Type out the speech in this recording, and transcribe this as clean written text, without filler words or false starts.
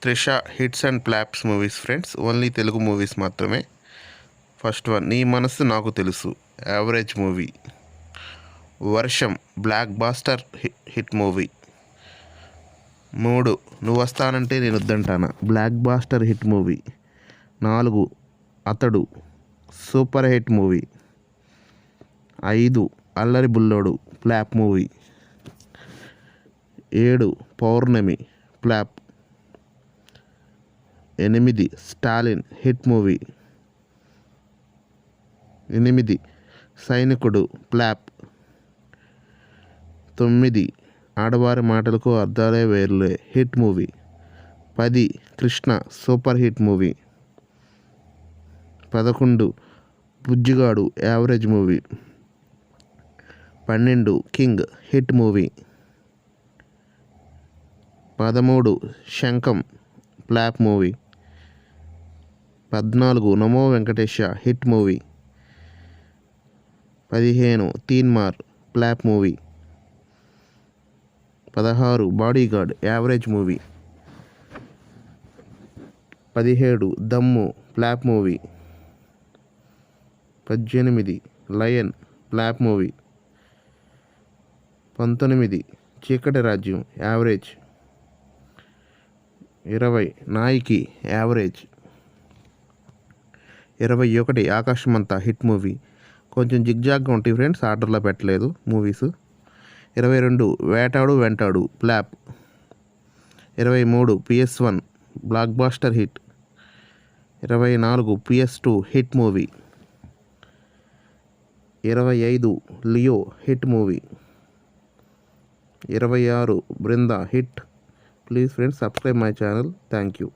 Trisha hits and flops movies friends, only Telugu movies మాత్రమే. First one, నీ మనసు నాకు తెలుసు, average movie. Varsham, blockbuster hit movie. 3, నువ్వు వస్తానంటే నేను వద్దంటానా, blockbuster hit movie. 4, Athadu, super hit movie. 5, Allari Bullodu, flop movie. 7, Pournami, flop. 8, Stalin hit movie. 8, Sainikudu, flop. 9, ఆడవారి మాటలకు అర్థాలే వేరులే hit movie. 10, Krishna super hit movie. 11, Bujjigadu average movie. 12, king hit movie. 13, Shankham flop movie. 14, Namo Venkatesa hit movie. 15, Teenmaar flop movie. 16, Bodyguard average movie. 17, Dammu flop movie. 18, Lion flop movie. 19, Cheekati రాజ్యం average. 20, నాయికి average. 21, ఆకాశమంతా hit movie. కొంచెం జిగ్జాగ్గా ఉంటాయి friends, ఆర్డర్లో పెట్టలేదు movies. 22, Vetadu Ventadu flop. 23, PS1 blockbuster hit. 24, PS2 hit movie. 25, Leo hit movie. 26, Brinda hit. Please friends, subscribe my channel. Thank you.